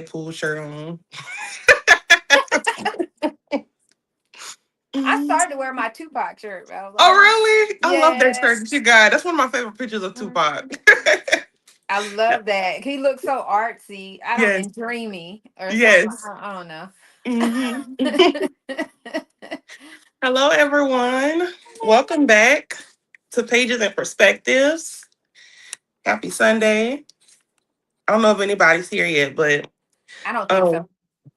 Deadpool shirt on. I Mhm. started to wear my Tupac shirt. I was Oh, like, really? I love that yeah. shirt that you got. That's one of my favorite pictures of Mhm. Tupac. I love that. He looks so artsy. I don't Yes. and dreamy or something. Yes. I don't know. Hmm. Hello, everyone. Welcome back to Pages and Perspectives. Happy Sunday. I don't know if anybody's here yet, but I don't think so.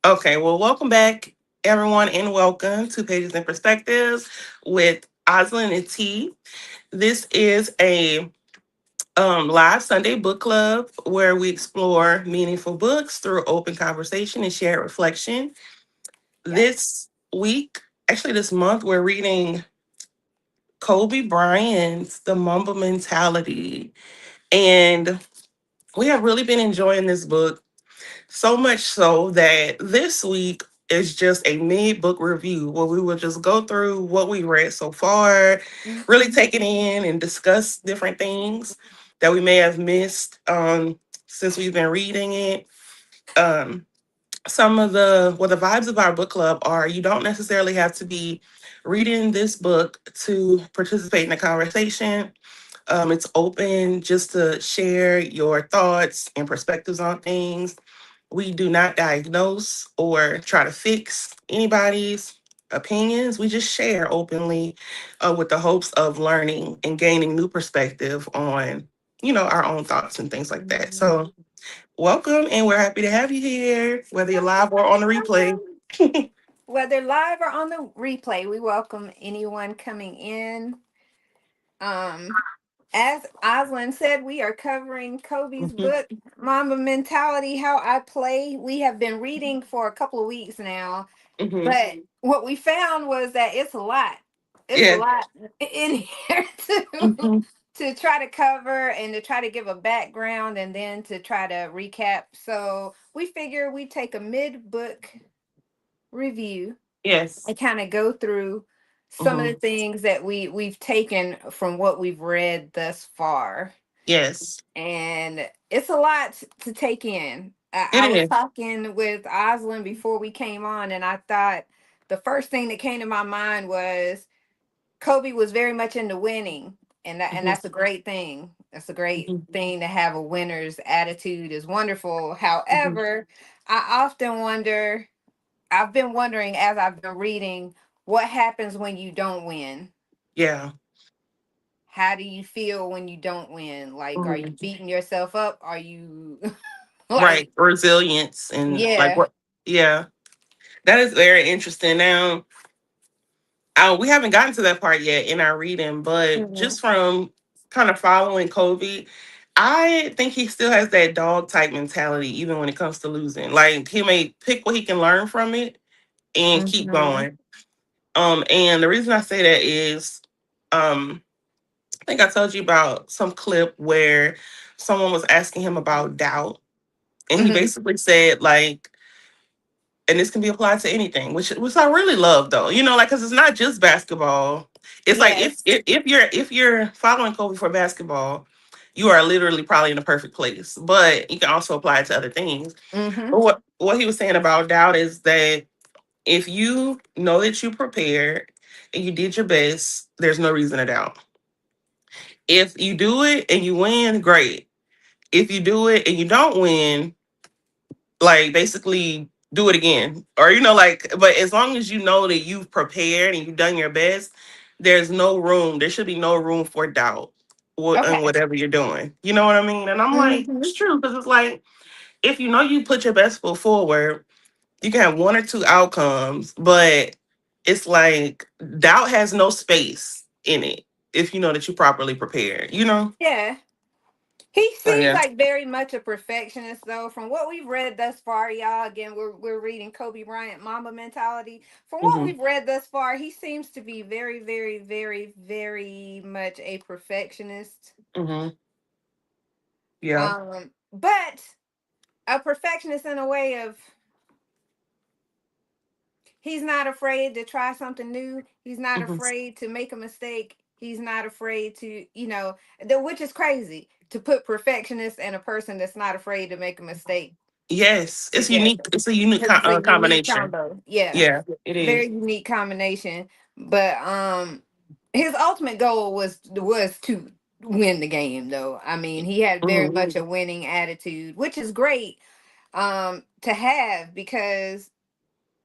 oh, okay. Well, welcome back, everyone, and welcome to Pages and Perspectives with Oslin and T. This is a live Sunday book club where we explore meaningful books through open conversation and shared reflection. Yep. This week, actually, this month, we're reading Kobe Bryant's The Mamba Mentality. And we have really been enjoying this book, so much so that this week is just a mid book review where we will just go through what we read so far, really Mhm. take it in and discuss different things that we may have missed since we've been reading it. Um, some of the vibes of our book club are you don't necessarily have to be reading this book to participate in the conversation. It's open just to share your thoughts and perspectives on things. We do not diagnose or try to fix anybody's opinions. We just share openly with the hopes of learning and gaining new perspective on, our own thoughts and things like that. So, welcome, and we're happy to have you here, whether you're live or on the replay. Whether live or on the replay, we welcome anyone coming in. Um, as Oslin said, we are covering Kobe's Mhm, book, Mamba Mentality, How I Play. We have been reading for a couple of weeks now, mhm. but what we found was that it's a lot. It's a Yeah. lot in here Mhm. to try to cover and to try to give a background and then to try to recap. So we figure we take a mid-book review Yes. and kind of go through some of the Mhm. things that we've taken from what we've read thus far. Yes. And it's a lot to take in. It I was is. talking with Oslin before we came on, and I thought the first thing that came to my mind was Kobe was very much into winning, and Mhm, that's a great thing. That's a great mhm, thing to have a winner's attitude is wonderful. mhm. However, I often wonder, I've been wondering as I've been reading, what happens when you don't win? Yeah. How do you feel when you don't win? Like, are you Mhm. beating yourself up? Are you Right. like, Resilience and like yeah. what? Yeah. That is very interesting. Now, we haven't gotten to that part yet in our reading, but Mhm. just from kind of following Kobe, I think he still has that dog type mentality, even when it comes to losing. Like he may pick what he can learn from it and keep Mhm. going. And the reason I say that is, um, I think I told you about some clip where someone was asking him about doubt, and he Mhm. basically said like, and this can be applied to anything, which I really love though. Like because it's not just basketball. It's like Yes. if you're following Kobe for basketball, you are literally probably in the perfect place. But you can also apply it to other things. Mhm. But what he was saying about doubt is that if you know that you prepared and you did your best, there's no reason to doubt. If you do it and you win, great. If you do it and you don't win, like basically do it again. Or like, but as long as you know that you've prepared and you've done your best, there should be no room for doubt in Okay. whatever you're doing. You know what I mean? And I'm like, Mhm. it's true, because it's like if you know you put your best foot forward, you can have one or two outcomes, but it's like doubt has no space in it if you know that you properly prepared. Yeah. He So seems yeah. like very much a perfectionist, though. From what we've read thus far, y'all. Again, we're reading Kobe Bryant, Mamba Mentality. From what Hmm. we've read thus far, he seems to be very, very, very, very much a perfectionist. Hmm. Yeah. But a perfectionist in a way of he's not afraid to try something new. He's not Hmm. afraid to make a mistake. He's not afraid to, which is crazy to put perfectionist and a person that's not afraid to make a mistake. Yes, it's together unique. It's a unique because it's a unique combination. combo. Yeah, Yeah, it very is. unique combination. But his ultimate goal was to win the game, though. I mean, he had very Mhm. much a winning attitude, which is great to have, because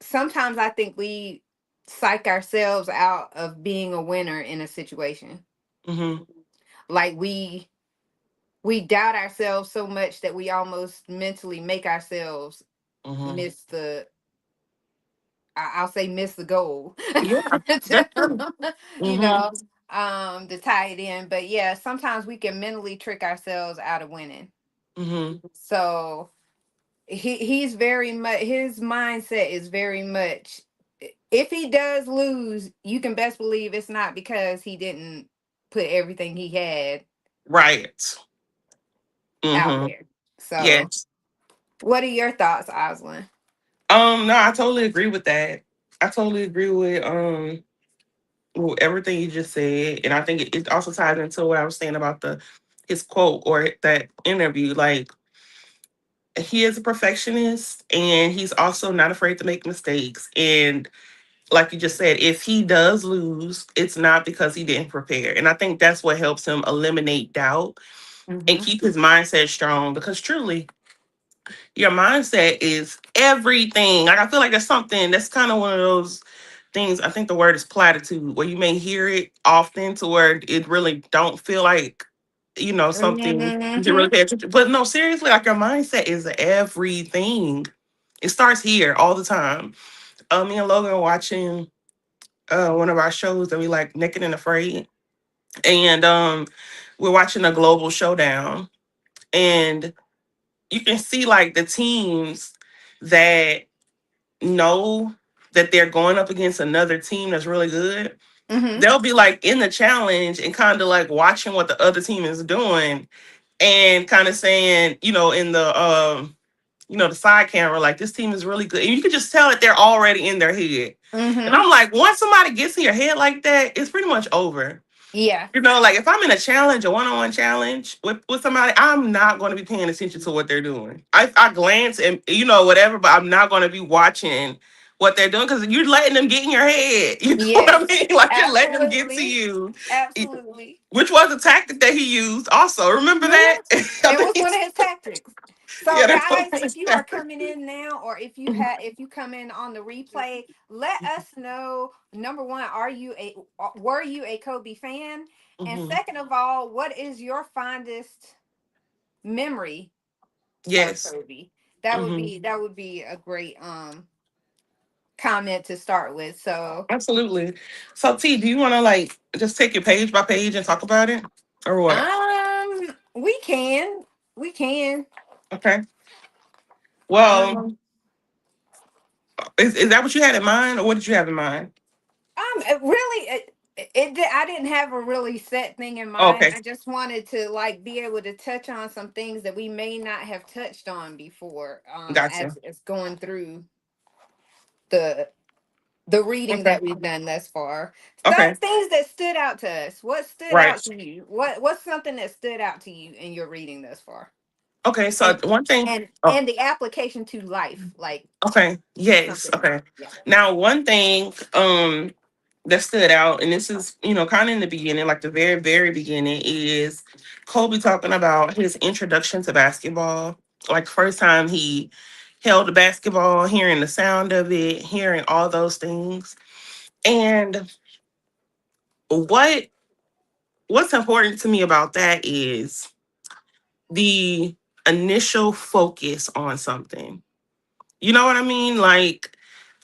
sometimes I think we psych ourselves out of being a winner in a situation. Mhm. Like we doubt ourselves so much that we almost mentally make ourselves Mhm. miss I'll say miss the goal. Yeah, that's true. you Mhm. know, to tie it in. But yeah, sometimes we can mentally trick ourselves out of winning. Mhm. So he's very much, his mindset is very much, if he does lose, you can best believe it's not because he didn't put everything he had Right. out Mhm. there. So Yes. what are your thoughts, Oslin? No, I totally agree with that. I totally agree with everything you just said, and I think it also ties into what I was saying about the his quote or that interview. Like, he is a perfectionist, and he's also not afraid to make mistakes. And like you just said, if he does lose, it's not because he didn't prepare. And I think that's what helps him eliminate doubt and Mm-hmm. keep his mindset strong. Because truly, your mindset is everything. Like, I feel like that's something that's kind of one of those things. I think the word is platitude, where you may hear it often to where it really don't feel like, something you should really Mm-hmm. pay attention. But no, seriously, like, your mindset is everything. It starts here all the time. Me and Logan are watching one of our shows that we like, Naked and Afraid. And we're watching a global showdown. And you can see like the teams that know that they're going up against another team that's really good. Mm-hmm. They'll be like in the challenge and kind of like watching what the other team is doing and kind of saying, in the side camera, like, this team is really good. And you can just tell that they're already in their head. And Mm-hmm. I'm like, once somebody gets in your head like that, it's pretty much over. Yeah. Like, if I'm in a challenge, a one-on-one challenge with somebody, I'm not going to be paying attention to what they're doing. I glance and whatever, but I'm not going to be watching what they're doing because you're letting them get in your head. You know what I Yes. mean? Like, you're letting them get to Absolutely. you. Absolutely. Which was a tactic that he used also. Remember Mm-hmm. that? I It think was one of his tactics. So yeah, that's one guys, of if his you are tactics. coming in now, or if you come in on the replay, let us know, number one, were you a Kobe fan? And Mhm. second of all, what is your fondest memory of Yes. Kobe? That would be a great comment to start with. So Absolutely. So T, do you want to like just take it page by page and talk about it, or what? we can. Okay. Well, Um, is that what you had in mind, or what did you have in mind? really, I didn't have a really set thing in Oh, mind. okay, I just wanted to like be able to touch on some things that we may not have touched on before, gotcha. as going through the the reading Okay, that we've done thus far. okay, Things that stood out to us. What stood right. out to you? What's something that stood out to you in your reading thus far? Okay, so And one thing. and Oh, and the application to life, like okay, yes, something. okay. Yeah. Now, one thing that stood out, and this is kind of in the beginning, like the very very beginning, is Kobe talking about his introduction to basketball. Like, first time he held the basketball, hearing the sound of it, hearing all those things. And what what's important to me about that is the initial focus on something. You know what I mean? Like,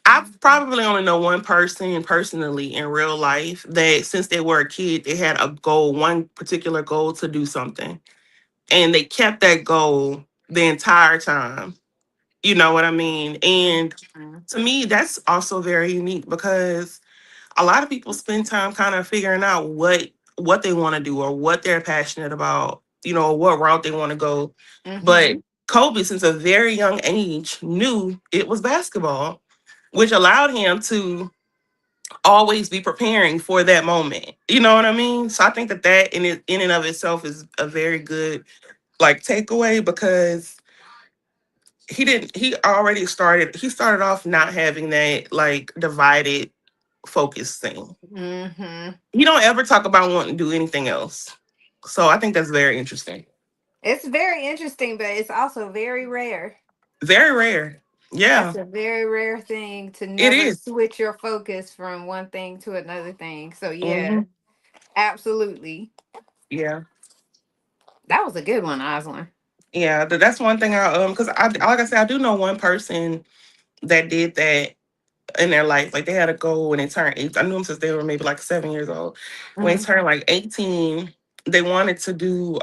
I've probably only know one person personally in real life that since they were a kid, they had a goal, one particular goal to do something. And they kept that goal the entire time. You know what I mean? And Mhm. to me, that's also very unique because a lot of people spend time kind of figuring out what they want to do or what they're passionate about, or what route they want to go. But Mhm. Kobe, since a very young age, knew it was basketball, which allowed him to always be preparing for that moment. You know what I mean? So I think that in and of itself is a very good like takeaway because he started off not having that like divided focus thing. Mm-hmm. He don't ever talk about wanting to do anything else. So I think that's very interesting. It's very interesting, but it's also very rare. Very rare. That's Yeah, a very rare thing to it never is. switch your focus from one thing to another thing. So yeah, Mm-hmm. absolutely. Yeah. That was a good one, Oslin. Yeah, that's one thing because I like I said, I do know one person that did that in their life. Like they had a goal when they turned 8. I knew them since they were maybe like 7 years old. When they Mm-hmm. turned like 18, they wanted to do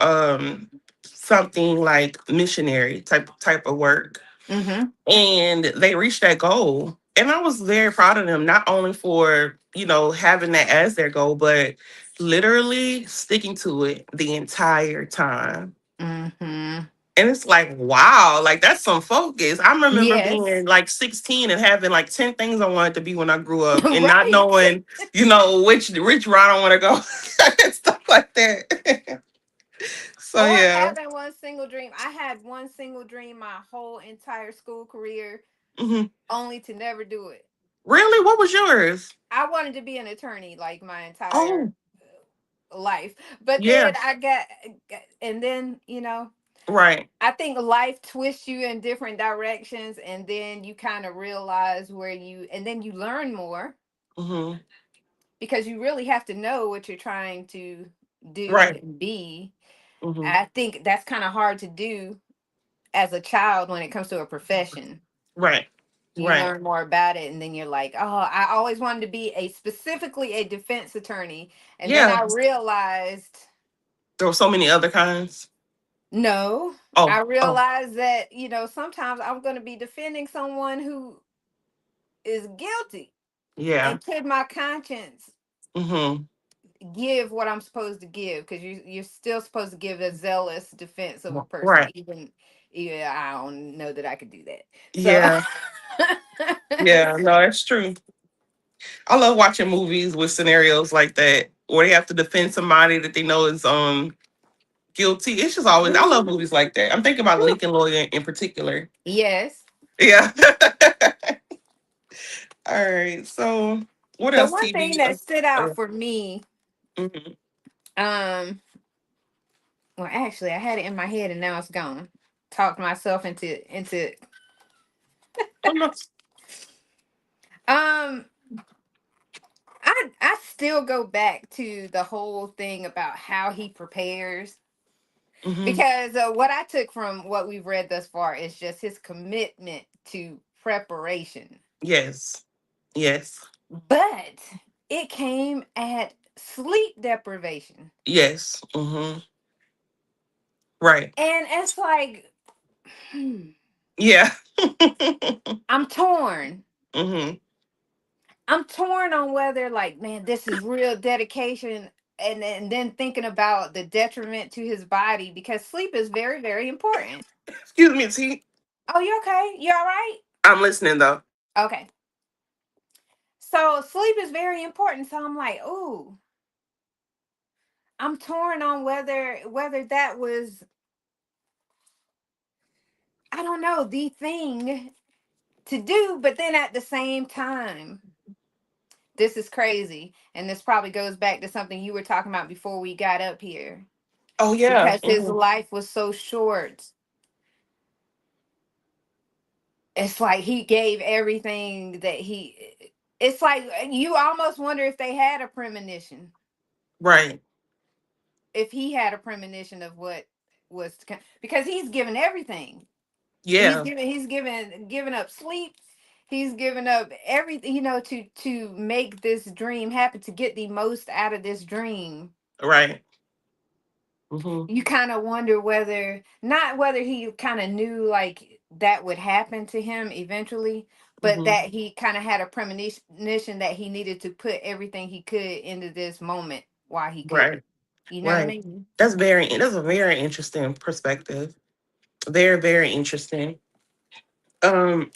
something like missionary type of work. Mm-hmm. And they reached that goal. And I was very proud of them, not only for, having that as their goal, but literally sticking to it the entire time. Mm-hmm. And it's like, wow, like that's some focus. I remember Yes. being like 16 and having like 10 things I wanted to be when I grew up and not Right. knowing, which route I want to go and stuff like that. So Or yeah. having one single dream. I had one single dream my whole entire school career, Hmm. only to never do it. Really? What was yours? I wanted to be an attorney like my entire Oh, life. But yeah. then I got, and then, Right. I think life twists you in different directions, and then you kind of realize and then you learn more Hmm. because you really have to know what you're trying to do Right. and be. Hmm. I think that's kind of hard to do as a child when it comes to a profession. Right. You Right. learn more about it, and then you're like, oh, I always wanted to be specifically a defense attorney. And then Yeah. I realized, There were so many other kinds. no, I Oh, oh, realized that, sometimes I'm going to be defending someone who is guilty. yeah. And could my conscience Hmm. give what I'm supposed to give? Because you're still supposed to give a zealous defense of a person, Right. even I don't know that I could do that. So, Yeah. Yeah. No, that's true. I love watching movies with scenarios like that where they have to defend somebody that they know is guilty. It's just always I love Mhm. movies like that. I'm thinking about Lincoln Lawyer in particular. Yes. Yeah. All right. So what The else? one thing TV. that stood out Uh, for me, mhm. um, well, actually, I had it in my head and now it's gone. Talked myself into. Oh, no. Um, I still go back to the whole thing about how he prepares, Mhm. because what I took from what we've read thus far is just his commitment to preparation, Yes. Yes. but it came at sleep deprivation, Yes. Right. and it's like, hmm, Yeah. I'm torn. Hmm. I'm torn on whether, like, man, this is real dedication, and then thinking about the detriment to his body, because sleep is very, very important. Excuse me, T. Oh, you okay? You all right? I'm listening though. Okay. So sleep is very important. So I'm like, ooh, I'm torn on whether that was, I don't know, the thing to do, but then at the same time, this is crazy, and this probably goes back to something you were talking about before we got up here, Oh yeah. because his life was so short. It's like he gave everything that he, it's like you almost wonder if they had a premonition, Right. if he had a premonition of what was to come, because he's given everything. Yeah. He's given up sleep. He's given up everything, to make this dream happen, to get the most out of this dream. Right. Hmm. You kind of wonder whether, not whether he kind of knew like that would happen to him eventually, but Hmm. that he kind of had a premonition that he needed to put everything he could into this moment while he could. Right. You know what I Right. mean? That's a very interesting perspective. Very, very interesting. Um,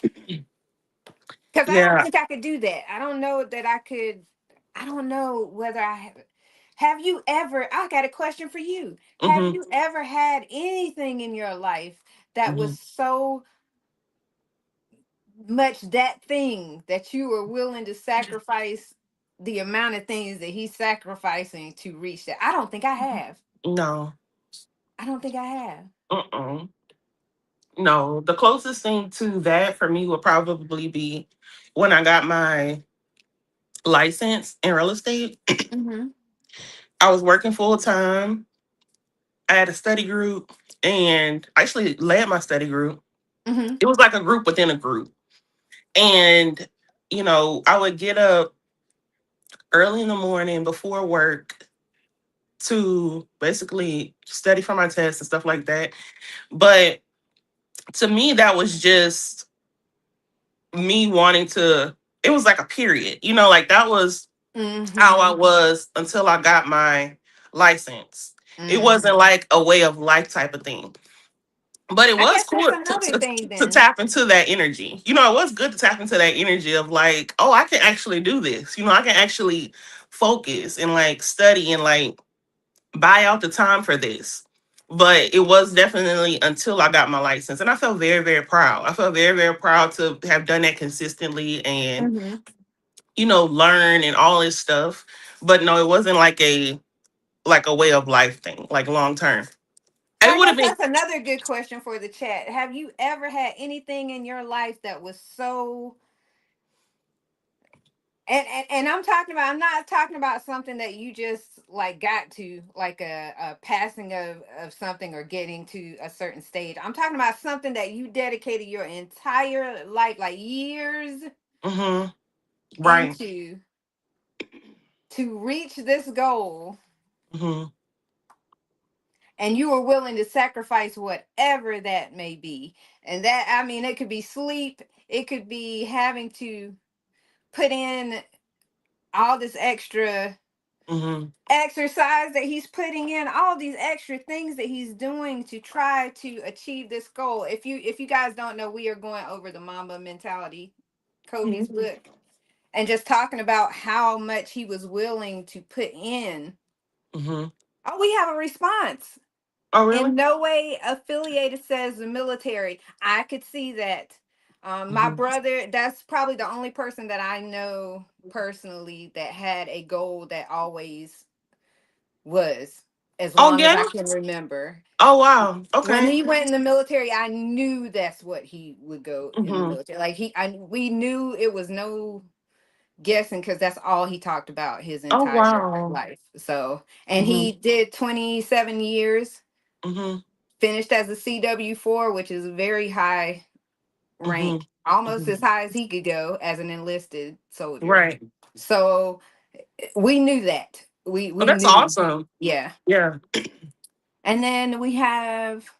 Because I don't yeah. think I could do that. I don't know that I could. I don't know whether I have. Have you ever? I got a question for you. Have Hmm. you ever had anything in your life that Hmm. was so much that thing that you are willing to sacrifice the amount of things that he's sacrificing to reach that. I don't think I have. No. I don't think I have. Mm-mm. No. The closest thing to that for me would probably be when I got my license in real estate. Mm-hmm. I was working full time. I had a study group and I actually led my study group. Mm-hmm. It was like a group within a group. And, I would get up early in the morning before work to basically study for my tests and stuff like that. But to me, that was just me wanting to, it was like a period, like that was how I Mm-hmm. was until I got my license. It wasn't Mm-hmm. like a way of life type of thing. But it I was guess cool that's to, another to, thing to then. tap into that energy. It was good to tap into that energy of like, oh, I can actually do this. I can actually focus and like study and like buy out the time for this. But it was definitely until I got my license. And I felt very, very proud. I felt very, very proud to have done that consistently and, Mm-hmm. learn and all this stuff. But no, it wasn't like a way of life thing, like long term. So It I would have guess been that's another good question for the chat. Have you ever had anything in your life that was so and I'm not talking about something that you just like got to like a passing of something or getting to a certain stage. I'm talking about something that you dedicated your entire life, like years hmm right. into to reach this goal, hmm and you were willing to sacrifice whatever that may be. And that, I mean, it could be sleep, it could be having to put in all this extra hmm exercise that he's putting in, all these extra things that he's doing to try to achieve this goal. If you guys don't know, we are going over the Mamba Mentality, Kobe's book, and just talking about how much he was willing to put in. hmm Oh, we have a response. Oh, In really? no way affiliated, says the military. I could see that. My hmm brother, that's probably the only person that I know personally that had a goal that always was, as Oh, long as yeah. I can remember. Oh, wow. When Okay. he went in the military, I knew that's what he would go in the hmm military. Like we knew it was no guessing because that's all he talked about his Oh, entire wow. life. So, and hmm he did 27 years, hmm finished as a CW4, which is a very high hmm rank, almost as hmm high as he could go as an enlisted soldier. Right. So we knew that. Oh, We that's knew, awesome. yeah. Yeah. And then we have,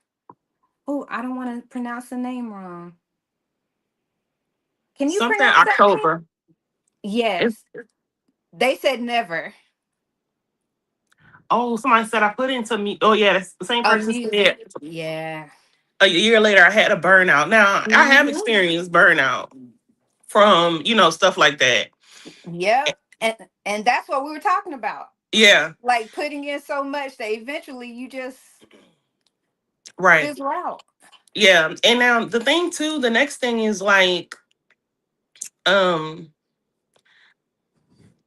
oh, I don't want to pronounce the name wrong. Can you Something pronounce that name? October. It's, Yes. They said never. oh, somebody said I put into me. Oh, yeah. That's the same person said Music. Yeah. a year later I had a burnout. Now, I have Hmm. experienced burnout from, stuff like that. Yep. And that's what we were talking about. Yeah. Like putting in so much that eventually you just Right. fizzle out. Yeah. And now the thing too, the next thing is like, um,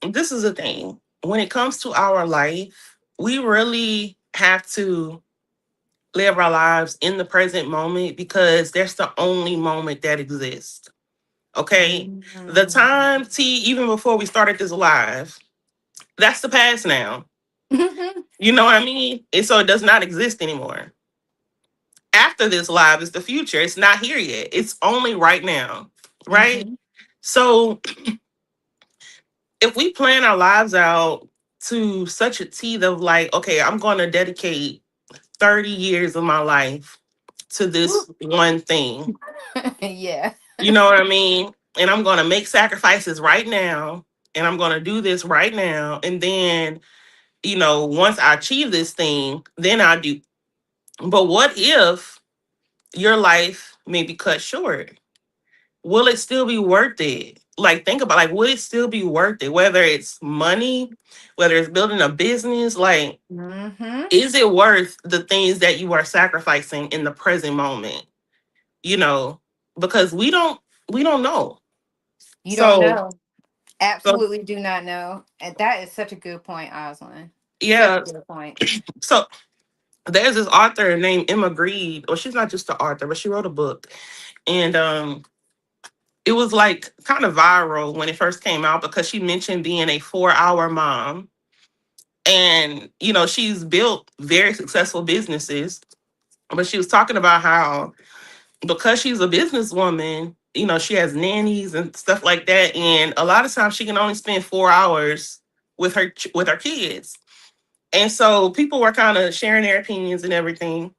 this is the thing. When it comes to our life, we really have to live our lives in the present moment because that's the only moment that exists. Okay. The Mhm. time T, even before we started this live, that's the past now. Mhm. You know what I mean? And so it does not exist anymore. After this live is the future. It's not here yet. It's only right now. Right? Mhm. So if we plan our lives out to such a T of like, okay, I'm going to dedicate 30 years of my life to this one thing. Yeah. You know what I mean? And I'm going to make sacrifices right now. And I'm going to do this right now. And then, once I achieve this thing, then I'll do. But what if your life may be cut short? Will it still be worth it? Like, think about like, would it still be worth it? Whether it's money, whether it's building a business, like, Mhm. is it worth the things that you are sacrificing in the present moment? You know, because we don't. We don't know. You don't So, know. so Absolutely do not know. And that is such a good point, Osland. Such a yeah. good point. So there's this author named Emma Grede. Well, she's not just an author, but she wrote a book. And it was like kind of viral when it first came out because she mentioned being a 4-hour mom. And, she's built very successful businesses. But she was talking about how because she's a businesswoman, she has nannies and stuff like that. And a lot of times she can only spend 4 hours with her kids. And so people were kind of sharing their opinions and everything.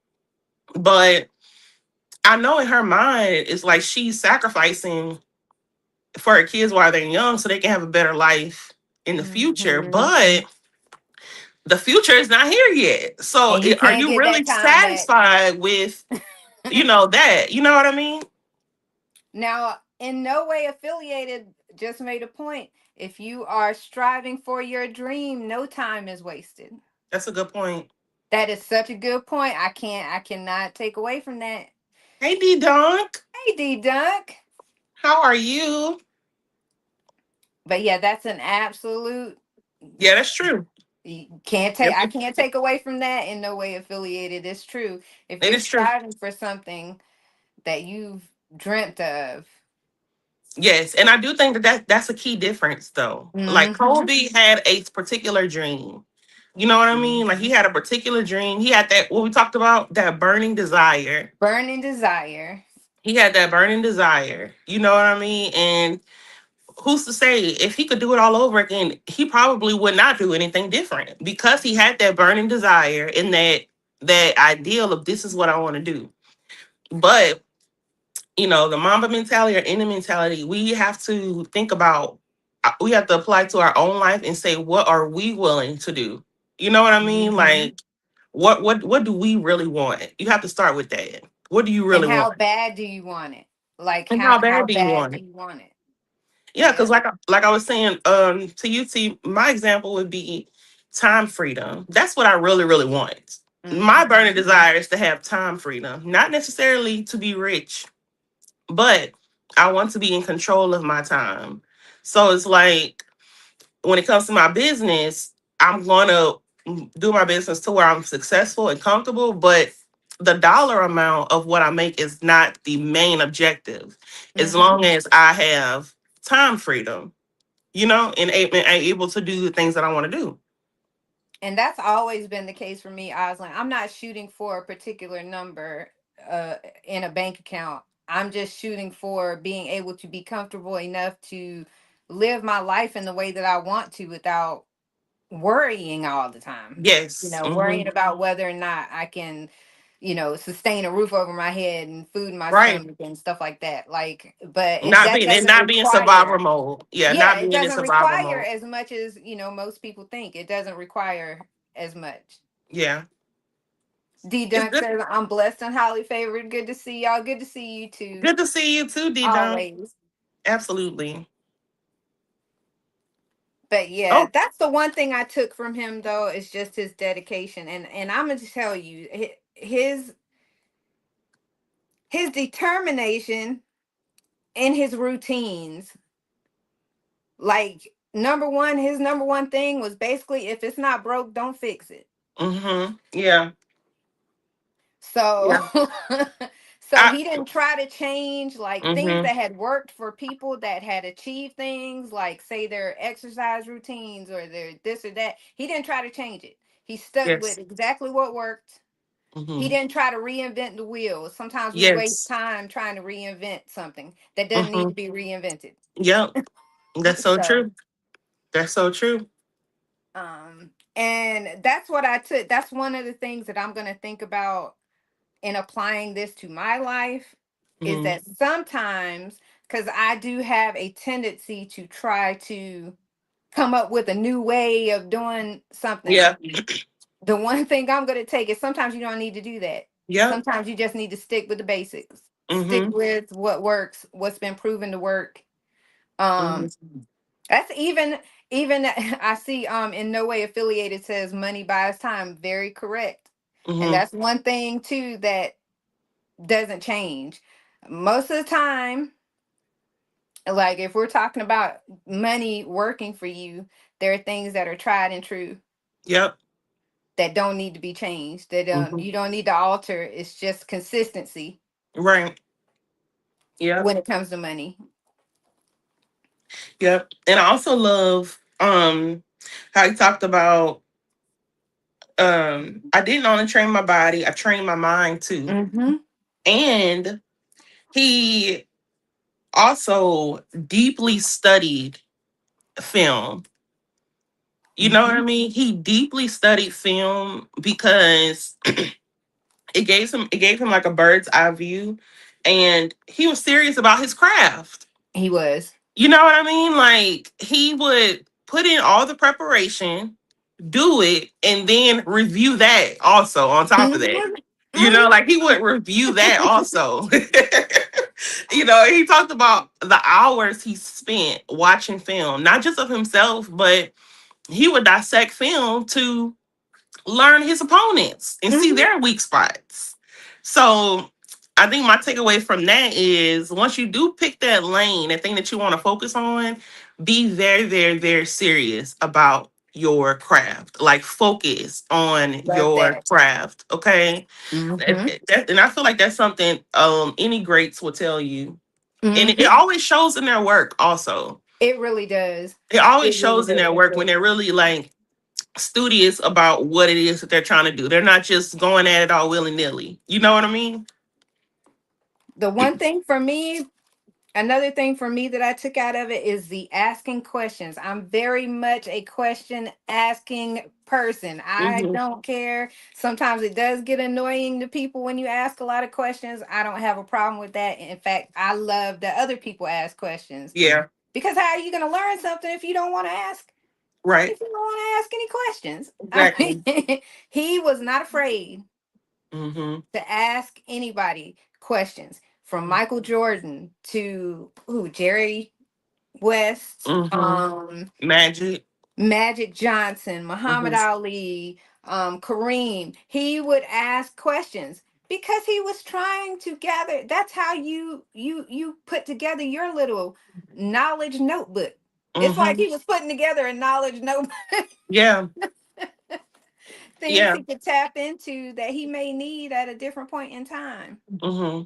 But I know in her mind, it's like she's sacrificing for her kids while they're young so they can have a better life in the future. Mhm. But the future is not here yet. So And you are can't you get that really time back. satisfied with, that? You know what I mean? Now, in no way affiliated, just made a point. If you are striving for your dream, no time is wasted. That's a good point. That is such a good point. I cannot take away from that. Hey, D Donk, Hey, D Dunk. how are you? But yeah, that's an absolute. Yeah, that's true. You can't take. Yep, I can't take away from that. In no way affiliated. It's true. If it you're is true. striving for something that you've dreamt of. Yes, and I do think that's a key difference, though. Like Mm-hmm. Kobe had a particular dream. You know what I mean? Like he Mm-hmm. had a particular dream. He had that what we talked about, that burning desire. Burning desire. He had that burning desire. You know what I mean? And who's to say if he could do it all over again, he probably would not do anything different because he had that burning desire and that ideal of this is what I want to do. But the Mamba mentality or inner mentality, we have to think about, we have to apply to our own life and say, what are we willing to do? You know what I mean? Mm-hmm. Like, what do we really want? You have to start with that. What do you And really how want? bad do you want it? Like And how how bad do you bad want do it? you want it? Yeah, because Yeah. like I was saying, to you, T, my example would be time freedom. That's what I really, really want. My burning Mm-hmm. desire is to have time freedom, not necessarily to be rich, but I want to be in control of my time. So it's like when it comes to my business, I'm going to do my business to where I'm successful and comfortable, but the dollar amount of what I make is not the main objective as Mm-hmm. long as I have time freedom, and able to do the things that I want to do. And that's always been the case for me, Osland. I'm not shooting for a particular number uh in a bank account. I'm just shooting for being able to be comfortable enough to live my life in the way that I want to without worrying all the time. Yes. Worrying about whether or not I can, sustain a roof over my head and food in my Right. stomach and stuff like that. Like, but Not that being and doesn't not being survivor require, mode. Yeah, yeah, not it being in doesn't survivor require mode. as much as, most people think. It doesn't require as much. Yeah. D It's Dunk good. says, I'm blessed and highly favored. Good to see y'all. Good to see you too. Good to see you too, D Dunk. Always. Absolutely. But yeah, Oh. that's the one thing I took from him though, is just his dedication. And I'm gonna tell you, his determination and his routines. Like his number one thing was basically, if it's not broke, don't fix it. Yeah. So Yeah. so I he didn't try to change like things mm-hmm. that had worked for people that had achieved things, like say their exercise routines or their this or that. He didn't try to change it. He stuck with Yes. exactly what worked. He Mm-hmm. didn't try to reinvent the wheel. Sometimes we waste Yes. time trying to reinvent something that doesn't need Mm-hmm. to be reinvented. Yep. That's so So true. That's so true. and that's what I took. That's one of the things that I'm going to think about in applying this to my life, is Mm-hmm. that sometimes, because I do have a tendency to try to come up with a new way of doing something. Yeah. The one thing I'm going to take is sometimes you don't need to do that. Yep. Sometimes you just need to stick with the basics. Stick Mm-hmm. with what works, what's been proven to work. Um, Mm-hmm. that's even I see in no way affiliated says money buys time. Very correct. And Mm-hmm. that's one thing too that doesn't change. Most of the time, Like if we're talking about money working for you, there are things that are tried and true Yep. that don't need to be changed. That Hmm. you don't need to alter. It's just consistency Right. Yep. when it comes to money. Yep. And I also love how he talked about I didn't only train my body, I trained my mind too. Mm-hmm. And he also deeply studied film. You know what I Mm-hmm. mean? He deeply studied film because it gave him like a bird's eye view, and he was serious about his craft. He was. You know what I mean? Like he would put in all the preparation, do it, and then review that also on top of that. Mm-hmm. You know, like he would review that also. You know, he talked about the hours he spent watching film, not just of himself, but he would dissect film to learn his opponents and see Mm-hmm. their weak spots. So I think my takeaway from that is once you do pick that lane, that thing that you want to focus on, be very, very, very serious about your craft. Like focus on Love your that. craft. Okay. Mm-hmm. And I feel like that's something any greats will tell you. And it Mm-hmm. always shows in their work also. It really does. It always It really shows in their work when does. they're really like studious about what it is that they're trying to do. They're not just going at it all willy nilly. You know what I mean? The one thing for me, another thing for me that I took out of it is the asking questions. I'm very much a question asking person. I Hmm. don't care. Sometimes it does get annoying to people when you ask a lot of questions. I don't have a problem with that. In fact, I love that other people ask questions Yeah. because how are you going to learn something if you don't want to ask? Right. If you don't want to ask any questions? Exactly. He was not afraid Hmm. to ask anybody questions, from Michael Jordan to Jerry West, Hmm. Magic. Magic Johnson, Muhammad Hmm. Ali, Kareem. He would ask questions because he was trying to gather. That's how you put together your little knowledge notebook. It's like Hmm. he was putting together a knowledge notebook, Yeah. things Yeah. he could tap into that he may need at a different point in time. Hmm.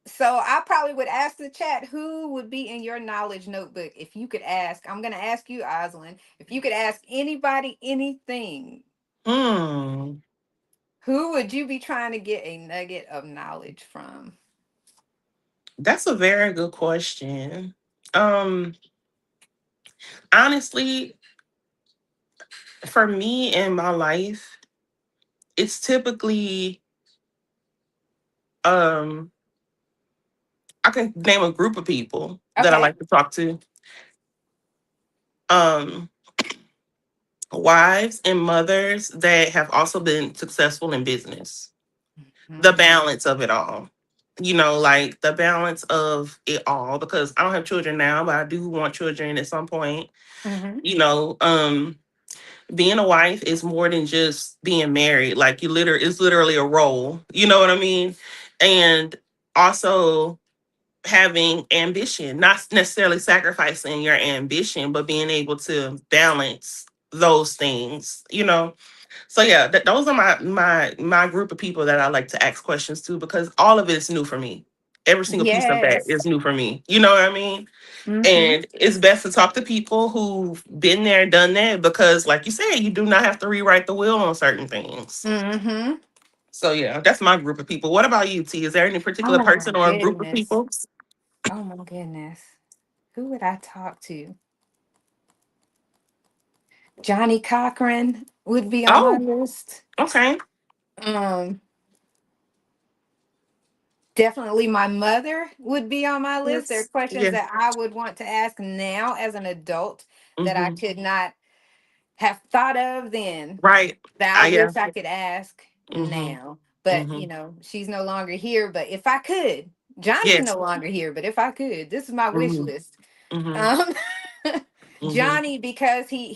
So I probably would ask the chat, who would be in your knowledge notebook if you could ask. I'm going to ask you, Oslin, if you could ask anybody anything, Hmm. who would you be trying to get a nugget of knowledge from? That's a very good question. Um, honestly, for me in my life, it's typically um I can name a group of people that I Okay. like to talk to. Um, wives and mothers that have also been successful in business. The Mm-hmm. balance of it all. You know, like the balance of it all because I don't have children now, but I do want children at some point. Mm-hmm. You know, being a wife is more than just being married. Like it's literally a role. You know what I mean? And also having ambition, not necessarily sacrificing your ambition, but being able to balance those things, you know. So yeah, those are my group of people that I like to ask questions to because all of it is new for me. Every single piece of that Yes. is new for me. You know what I mean? Mm-hmm. And it's best to talk to people who've been there, done that, because like you said, you do not have to rewrite the wheel on certain things. Mm-hmm. So yeah, that's my group of people. What about you, T? Is there any Oh particular my person or a group of goodness. people? Oh my goodness. Who would I talk to? Johnny Cochran would be on my Oh, list. okay. Um, Definitely my mother would be on my list. There are Yes. questions Yeah. that I would want to ask now as an adult that I Hmm. could not have thought of then, Right. that I I yeah. wish I could ask Hmm. now. But, Hmm. she's no longer here. But if I could, Johnny's Yes. no longer here. But if I could, this is my wish Hmm. list. Hmm. Um, Hmm. Johnny, because he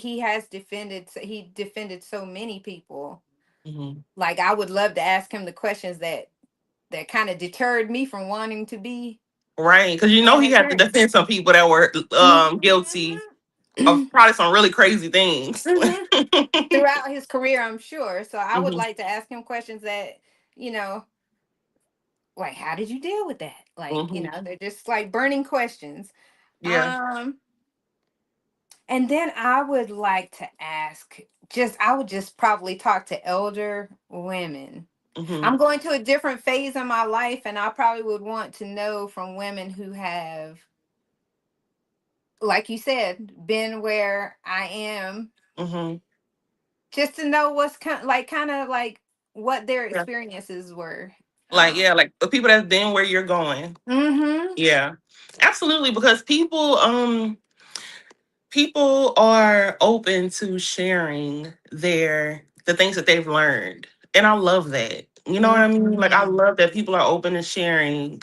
defended so many people. Hmm. Like I would love to ask him the questions that kind of deterred me from wanting to be Right, because you know And he if had to you're defend some people that were guilty of Mhm. probably some really crazy things. Mhm. Throughout his career, I'm sure. So I would Hmm. like to ask him questions that, you know, like how did you deal with that? Like, Hmm. they're just like burning questions. Yeah. Um, and then I would like to ask, just I would just probably talk to elder women. Hmm. I'm going to a different phase in my life, and I probably would want to know from women who have, like you said, been where I am, Hmm. just to know what's kind of like what their Yeah. experiences were. Like, yeah, like the people that's been where you're going. Mm-hmm. Yeah. Absolutely. Because people are open to sharing the things that they've learned. And I love that. You know what I mean? Like I Mm-hmm. love that people are open to sharing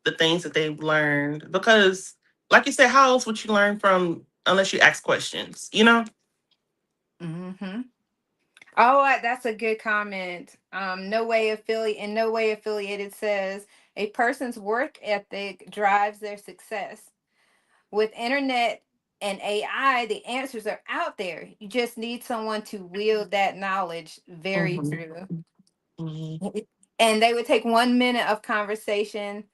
the things that they've learned because like you said, how else would you learn from unless you ask questions, you know? Mm-hmm. Oh, that's a good comment. No way affiliated says a person's work ethic drives their success. With internet and AI, the answers are out there. You just need someone to wield that knowledge. Very Hmm. true. Hmm. And they would take 1 minute of conversation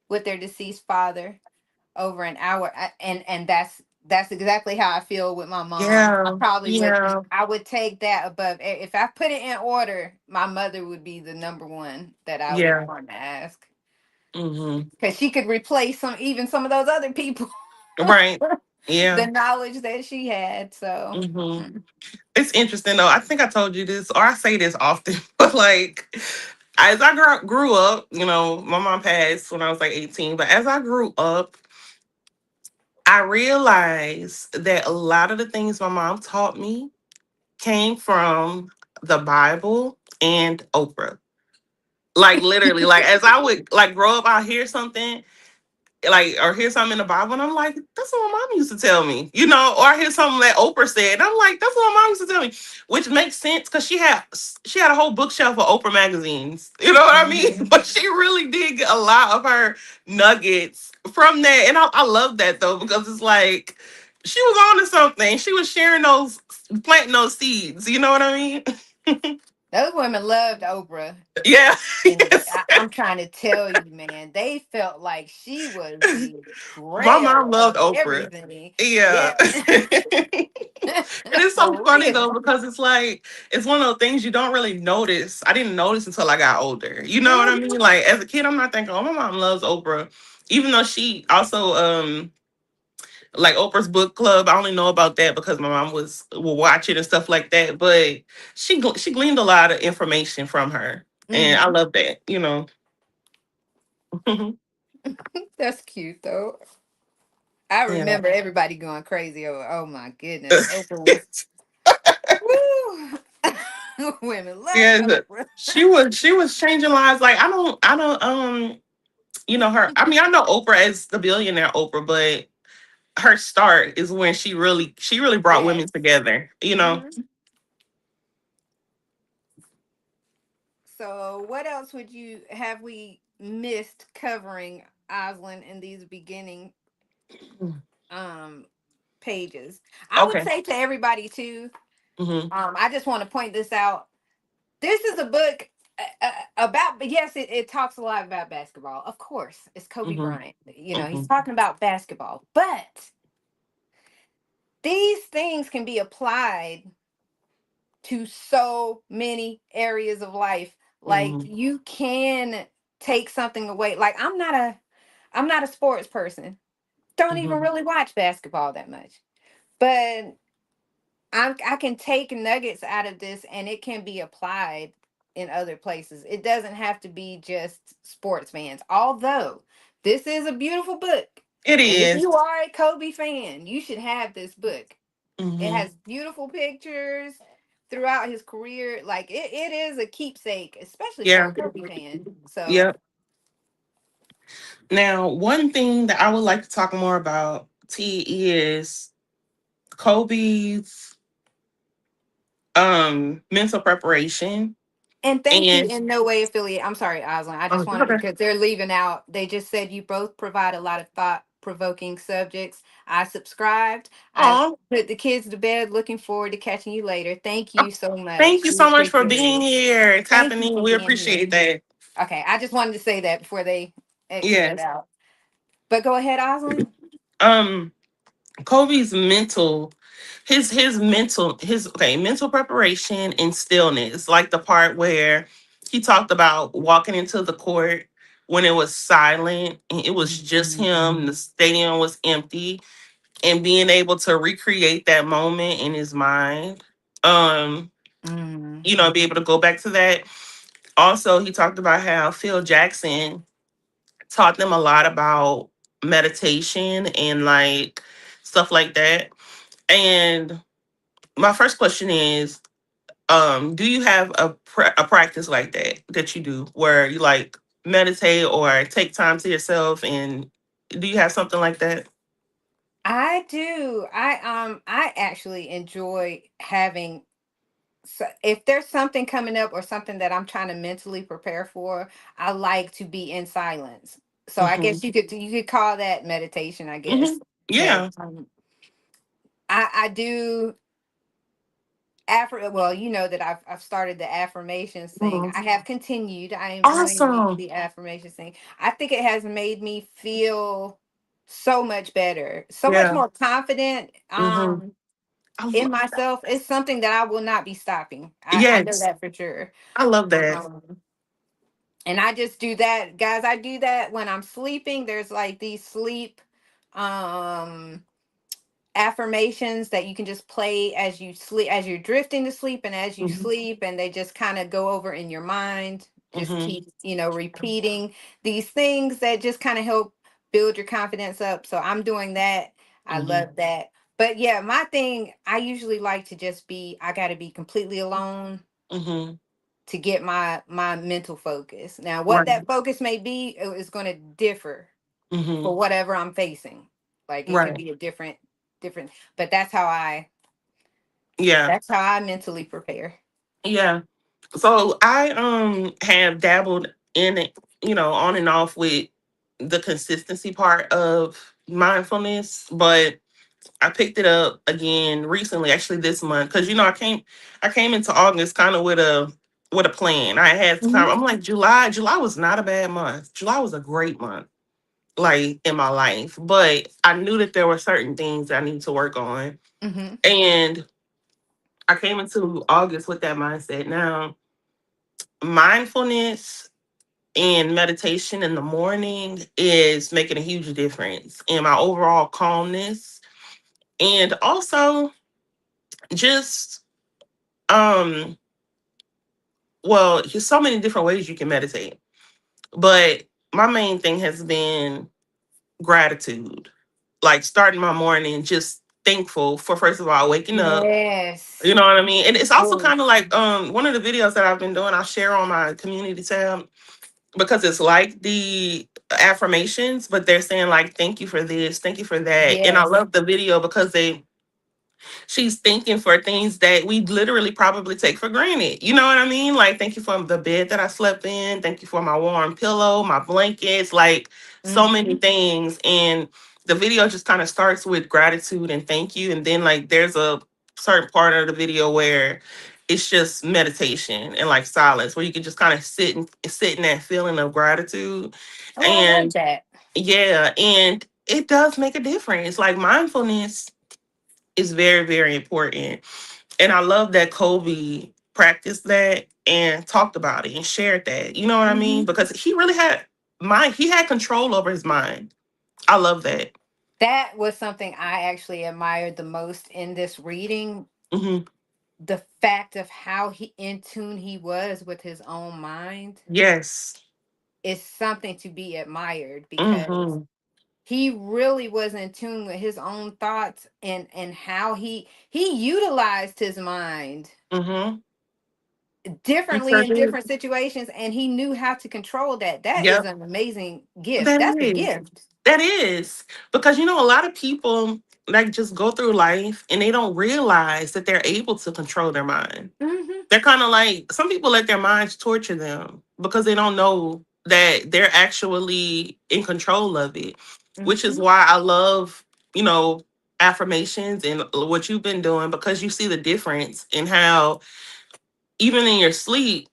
with their deceased father over an hour. And that's exactly how I feel with my mom. I Yeah. probably would Yeah. I would take that above if I put it in order. My mother would be the number one that I would Yeah. want to ask, Hmm. because she could replace some of those other people. Right. Yeah. The knowledge that she had. So, Hmm. It's interesting though. I think I told you this, or I say this often, but like as I grew up, my mom passed when I was like 18, but as I grew up, I realized that a lot of the things my mom taught me came from the Bible and Oprah. Like literally, like as I would like grow up, I hear something like or hear something in the Bible, and I'm like, that's what my mom used to tell me, or I hear something that Oprah said, and I'm like, that's what my mom used to tell me, which makes sense because she had a whole bookshelf of Oprah magazines, you know what I mean? mhm. But she really did get a lot of her nuggets from that, and I love that though because it's like she was on to something. She was sharing planting those seeds. You know what I mean? Those women loved Oprah. Yeah. And Yes. I'm trying to tell you, man, they felt like she was the My grail mom loved of Oprah. everything. Yeah. Yeah. And it's so For funny though real. because it's like it's one of those things you don't really notice. I didn't notice until I got older. You know what I mean? Mhm. Like as a kid, I'm not thinking, "Oh, my mom loves Oprah," even though she also like Oprah's book club. I only know about that because my mom will watch it and stuff like that. But she gleaned a lot of information from her, and I Mhm. love that. That's cute though. I Yeah. remember everybody going crazy over. Oh my goodness, Oprah was. Woo! Women loved Yeah, Oprah. she was changing lives. Like I don't her. I mean, I know Oprah as the billionaire Oprah, but her start is when she really brought Yes. women together. Mhm. So, what else would you have we missed covering, Oslin, in these beginning um pages? I would Okay. say to everybody too. Hmm. I just want to point this out. This is a book about, but yes, it talks a lot about basketball. Of course, it's Kobe Hmm. Bryant. He's Hmm. talking about basketball, but these things can be applied to so many areas of life. Like Hmm. you can take something away. Like I'm not a sports person. Don't even Hmm. really watch basketball that much. But I can take nuggets out of this and it can be applied in other places. It doesn't have to be just sports fans. Although this is a beautiful book. It And if is. you are a Kobe fan, you should have this book. It Hmm. has beautiful pictures throughout his career. Like it is a keepsake, especially for Yeah. a Kobe fan. So, Yep. Now, one thing that I would like to talk more about T is Kobe's mental preparation. And thank you And in no way affiliate. I'm sorry, Oslan. I oh, just it's wanted okay. because they're leaving out. They just said you both provide a lot of thought provoking subjects. I subscribed. I Oh, put the kids to bed. Looking forward to catching you later. Thank you so thank much. you We so much for appreciate being it. here, Thank tapping you in. for We being here. appreciate that. Okay, I just wanted to say that before they exit it Yes. out. But go ahead, Oslan. Um, Kobe's mental preparation and stillness, like the part where he talked about walking into the court when it was silent and it was just him, the stadium was empty, and being able to recreate that moment in his mind. Um, Mm. be able to go back to that. Also, he talked about how Phil Jackson taught them a lot about meditation and like stuff like that. And my first question is, do you have a practice like that you do where you like meditate or take time to yourself? And do you have something like that? I do. I actually enjoy having, so if there's something coming up or something that I'm trying to mentally prepare for, I like to be in silence. So I Mm-hmm. guess you could call that meditation, I Mm-hmm. guess. But Yeah. I do well, you know that I've started the affirmations thing. Mhm. I have continued. I am running Awesome. the affirmations thing. I think it has made me feel so much better, so much Yeah. more confident. Mm-hmm. I In love that. myself, it's something that I will not be stopping. I know Yes. that for sure. I love that. Um, and I just do that, guys. I do that when I'm sleeping. There's like these sleep um affirmations that you can just play as you sleep, as you're drifting to sleep and as you Mm-hmm. sleep, and they just kind of go over in your mind. Just Mm-hmm. keep, repeating these things that just kind of help build your confidence up. So I'm doing that. I Mm-hmm. love that. But yeah, my thing, I usually like to just I got to be completely alone Mm-hmm. to get my mental focus. Now, what Right. that focus may be is going to differ Mm-hmm. for whatever I'm facing. Like it could Right. be a different, but Yeah. that's how I mentally prepare. Yeah. So I have dabbled in it, on and off with the consistency part of mindfulness, but I picked it up again recently, actually this month, because I came into August kind of with a plan. I had time. Hmm. I'm like July was not a bad month. July was a great month, like in my life, but I knew that there were certain things that I needed to work on, Hmm. and I came into August with that mindset. Now, mindfulness and meditation in the morning is making a huge difference in my overall calmness, and also just um well, there's so many different ways you can meditate, but my main thing has been gratitude, like starting my morning just thankful for, first of all, waking up. You Yes. know what I mean? And it's also Oh. kind of like one of the videos that I've been doing, I'll share on my community tab, because it's like the affirmations, but they're saying like thank you for this, thank you for that. And I Yes. love the video because she's thanking for things that we literally probably take for granted. You know what I mean? Like, thank you for the bed that I slept in. Thank you for my warm pillow, my blankets, like so Hmm. many things. And the video just kind of starts with gratitude and thank you. And then, like, there's a certain part of the video where it's just meditation and like silence, where you can just kind of sit in that feeling of gratitude. Oh, I like And that. yeah, and it does make a difference. Like, mindfulness is very, very important. And I love that Kobe practiced that and talked about it and shared that. You know what I mean? Hmm. Because he really he had control over his mind. I love that. That was something I actually admired the most in this reading. Hmm. The fact of how he in tune he was with his own mind Yes. is something to be admired because Hmm. he really was in tune with his own thoughts and how he utilized his mind Hmm. He differently sure in did. different situations, and he knew how to control that. That is Yep. an amazing gift. That That's a is. gift. That is. Because a lot of people. like just go through life and they don't realize that they're able to control their mind. Mm-hmm. They're kind of like, some people let their minds torture them because they don't know that they're actually in control of it, which is Mm-hmm. why I love, you know, affirmations and what you've been doing, because you see the difference in how even in your sleep,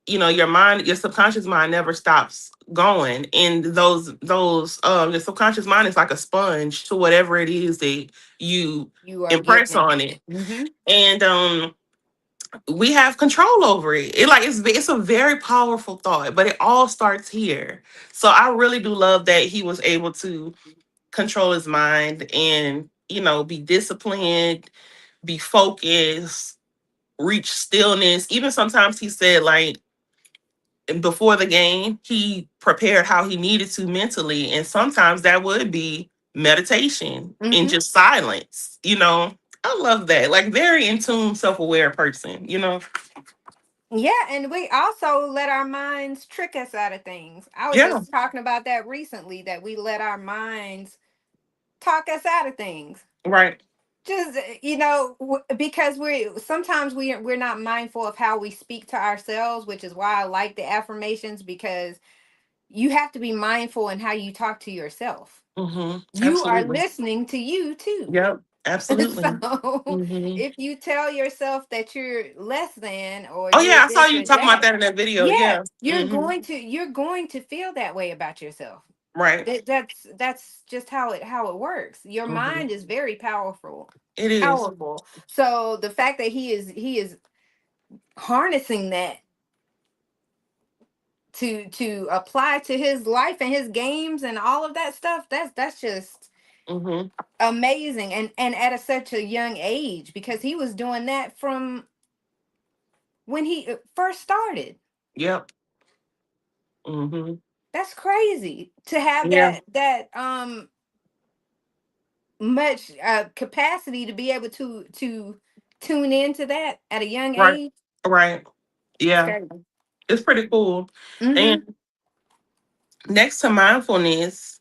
you know, your mind, your subconscious mind never stops going, and your subconscious mind is like a sponge to whatever it is that you You are impress giving. on it. Mm-hmm. And we have control over it. It's a very powerful thought, but it all starts here. So I really do love that he was able to control his mind and, you know, be disciplined, be focused, reach stillness. Even sometimes he said, like, before the game, he prepared how he needed to mentally. And sometimes that would be meditation and Mm-hmm. just silence, you know. I love that. Like, very in tune, self aware person, you know. Yeah, and we also let our minds trick us out of things. I was Yeah, just talking about that recently, that we let our minds talk us out of things. right. Just because we're not mindful of how we speak to ourselves, which is why I like the affirmations, because you have to be mindful in how you talk to yourself. Mm-hmm. You are Absolutely. listening to you too. Yep. Absolutely. So Mm-hmm. if you tell yourself that you're less than, or Oh you're yeah, I saw this you or talking about that, that in that video. yeah, Yeah. you're Mm-hmm. going to feel that way about yourself. Right. That's just how it works. Your Mm-hmm. mind is very powerful. It is. Powerful. So the fact that he is harnessing that to apply to his life and his games and all of that stuff, that's just Mm-hmm. amazing, and at such a young age, because he was doing that from when he first started. Yep. Mm-hmm. That's crazy to have Yeah. that much capacity to be able to tune into that at a young Right. age. Right. That's Yeah. crazy. It's pretty cool. Mm-hmm. And next to mindfulness,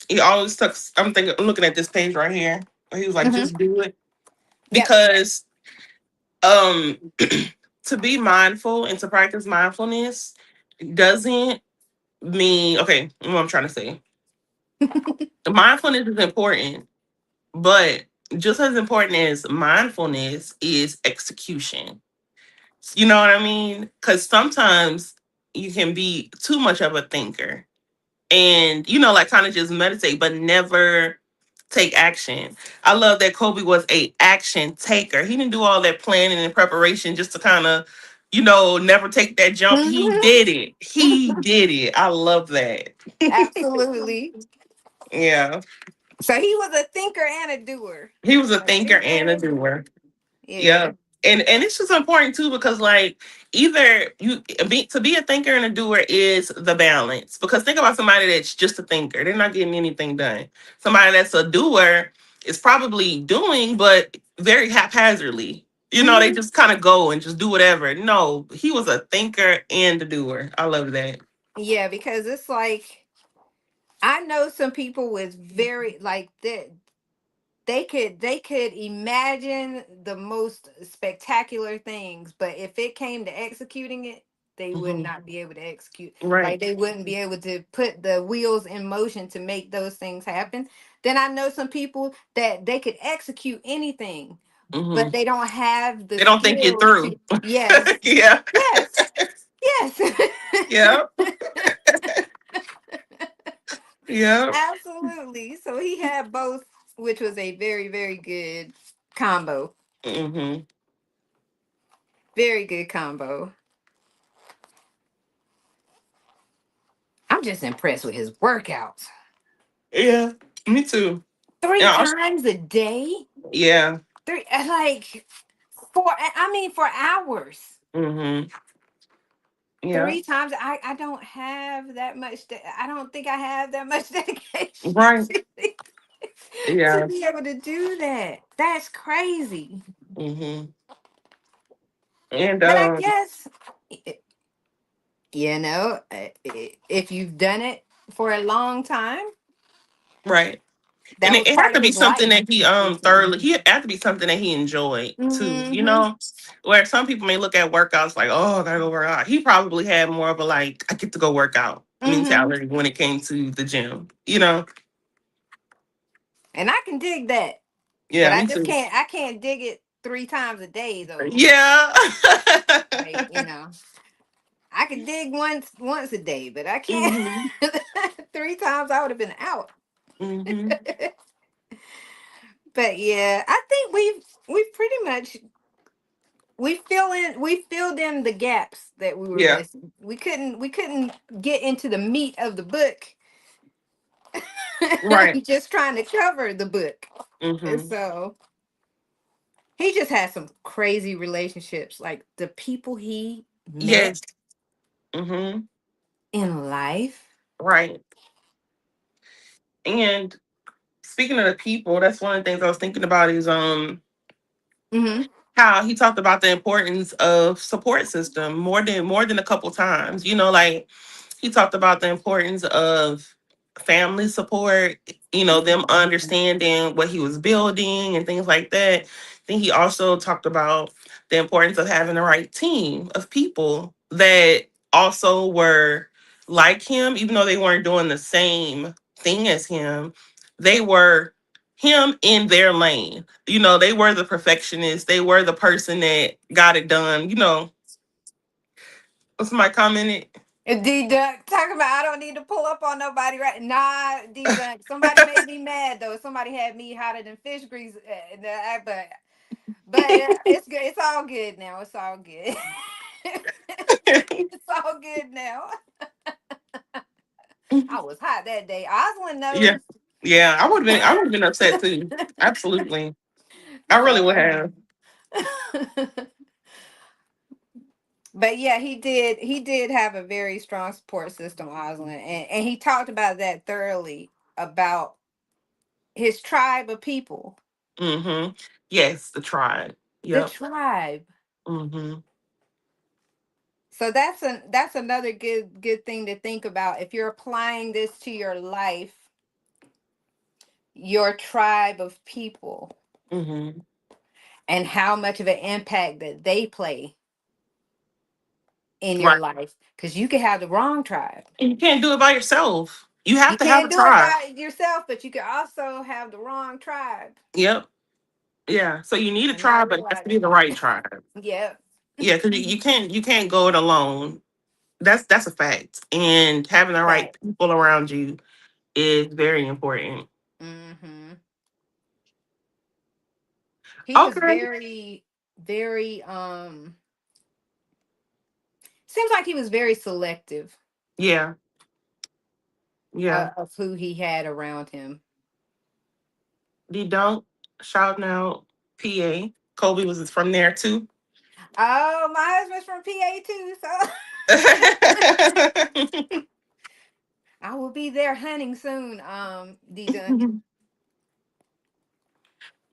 he always talks. I'm looking at this page right here. Where he was like, Mm-hmm. just do it. Yep. Because um to be mindful and to practice mindfulness doesn't mean, okay, what I'm trying to say. Mindfulness is important, but just as important as mindfulness is execution. You know what I mean? Because sometimes you can be too much of a thinker and, you know, like kind of just meditate, but never take action. I love that Kobe was a action taker. He didn't do all that planning and preparation just to kind of, you know, never take that jump. He did Mm-hmm. it. He did it. I love that. Absolutely. Yeah. So he was a thinker and a doer. He was a A thinker thinker and and a a doer. doer. Yeah. Yeah. And it's just important too because like either to be a thinker and a doer is the balance. Because think about somebody that's just a thinker. They're not getting anything done. Somebody that's a doer is probably doing, but very haphazardly. You know, they Hmm. just kind of go and just do whatever. No, he was a thinker and a doer. I love that. Yeah, because it's like I know some people with very like that they could imagine the most spectacular things, but if it came to executing it, they would Hmm. not be able to execute. Right. Like they wouldn't be able to put the wheels in motion to make those things happen. Then I know some people that they could execute anything, Hmm. but they don't have the They don't think it skills to. through. Yes, Yeah. yes, yes. Yeah. Yeah. Absolutely. So he had both, which was a very, very good combo. Hmm. Very good combo. I'm just impressed with his workouts. Yeah. Me too. Three Yeah. times a day? Yeah. Three, like, for hours. Hmm. Yeah. Three times. I don't have that much. I don't think I have that much dedication Right. to Yeah. be able to do that. That's crazy. Hmm. And But I guess, if you've done it for a long time, right. And That was it had part to of be his something life. that he thoroughly, he had to be something that he enjoyed too, you Mm-hmm. know, where some people may look at workouts like, oh, I gotta go work out. He probably had more of a like, I get to go work out Mm-hmm. mentality when it came to the gym, you know. And I can dig that. But Yeah, I me just too. can't dig it 3 times a day though. Yeah. Like, I could dig once a day, but I can't Hmm. 3 times. I would have been out. Hmm. But yeah, I think we've pretty much we filled in the gaps that we were Yeah. missing. We couldn't get into the meat of the book. Right. Just trying to cover the book. And Hmm. so he just had some crazy relationships. Like the people he met Yes. Hmm. in life. Right. And speaking of the people, that's one of the things I was thinking about is Mm-hmm. how he talked about the importance of support system more than a couple times. You know, like he talked about the importance of family support, them understanding what he was building and things like that. Then he also talked about the importance of having the right team of people that also were like him, even though they weren't doing the same thing as him. They were him in their lane. They were the perfectionist. They were the person that got it done. What's my comment? D Duck talking about I don't need to pull up on nobody right. Nah, D Duck. Somebody made me mad though. Somebody had me hotter than fish grease. But it's good. It's all good now. It's all good. It's all good now. I was hot that day. Oswald Yeah. knows. Yeah, I would have been upset too. Absolutely. I really would So, have. but yeah, he did have a very strong support system, Oswald, and he talked about that thoroughly about his tribe of people. Hmm. Yes, the tribe. The Yep. tribe. Hmm. So that's another good thing to think about if you're applying this to your life, your tribe of people, Hmm. and how much of an impact that they play in your Right. life. Because you could have the wrong tribe. And you can't do it by yourself. You have You to have a can't do it tribe. by yourself, but you could also have the wrong tribe Yep. Yeah. So you need a and not tribe, but it has realize to be it. the right tribe. Yep. Yeah, because you can't go it alone. That's a fact. And having the right Fact. people around you is very important. Hmm. He was Okay. very seems like he was very selective Yeah. Yeah. of who he had around him. The don't shouting out PA. Kobe was from there too. Oh, my husband's from PA too, so I will be there hunting soon. D Dun.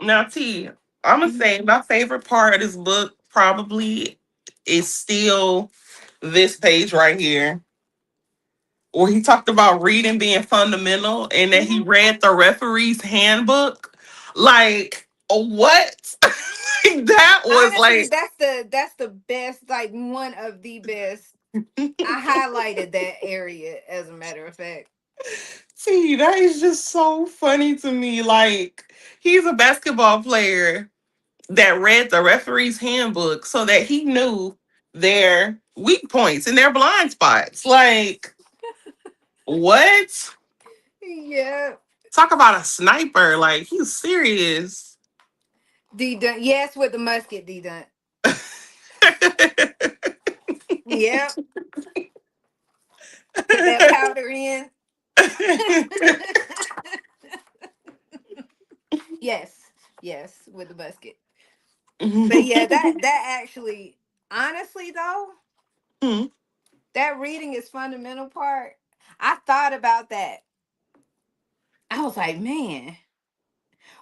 Now, T, I'm gonna say my favorite part of this book probably is still this page right here, where he talked about reading being fundamental and that he Mhm. read the referee's handbook. Like, what? That was Honestly, like, that's the best, like one of the best. I highlighted that area as a matter of fact. see, that is just so funny to me. Like, he's a basketball player that read the referee's handbook so that he knew their weak points and their blind spots. Like, what? Yeah. Talk about a sniper. Like, he's serious. D Dun. Yes, with the musket, D Dun. Yep. Put that powder in. Yes. Yes, with the musket. But yeah, that actually, honestly though, that reading is fundamental part. I thought about that. I was like, man,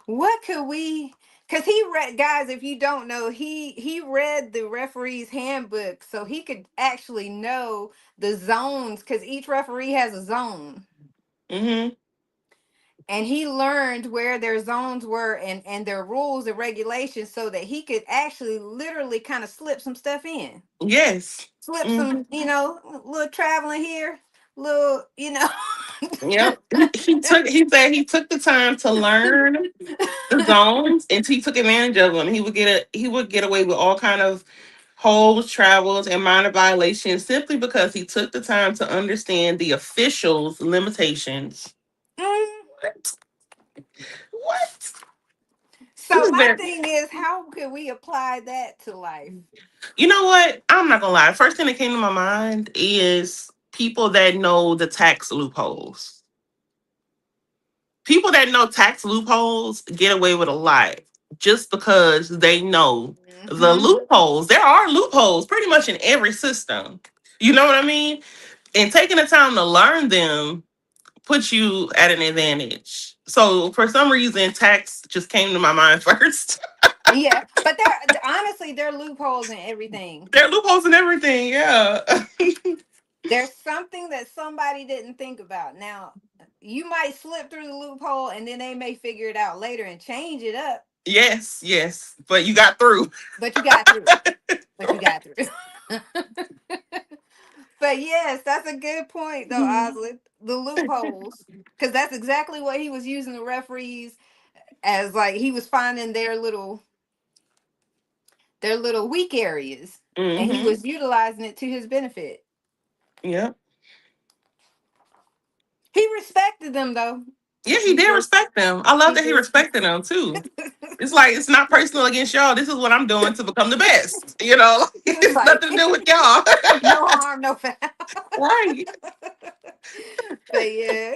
what could we? Because he read, guys, if you don't know, he read the referee's handbook, so he could actually know the zones. Because each referee has a zone, Hmm. and he learned where their zones were and their rules and regulations so that he could actually literally kind of slip some stuff in. Yes. Slip Hmm. some, little traveling here, little, Yep. He said he took the time to learn the zones and he took advantage of them. He would get away with all kind of holds, travels, and minor violations simply because he took the time to understand the officials' limitations. Mm. What? What? This So is my very. thing is, how could we apply that to life? You know what? I'm not gonna lie. First thing that came to my mind is people that know the tax loopholes. People that know tax loopholes get away with a lot just because they know the Hmm. loopholes. There are loopholes pretty much in every system. You know what I mean? And taking the time to learn them puts you at an advantage. So for some reason, tax just came to my mind first. Yeah, but there honestly there are loopholes in everything. There are loopholes in everything. Yeah. There's something that somebody didn't think about. Now, you might slip through the loophole and then they may figure it out later and change it up, Yes. Yes. But you got through. but you got through. But you got through. But yes, that's a good point though, Oslet. The loopholes. Because that's exactly what he was using the referees as, like he was finding their little weak areas. And he Mm-hmm. was utilizing it to his benefit. Yep. He respected them though. Yeah, he He did just respect them. I love he that he just respected them too. It's like it's not personal against y'all. This is what I'm doing to become the best. You know, he was it's like nothing to do with y'all. no harm, no foul. Right. But yeah,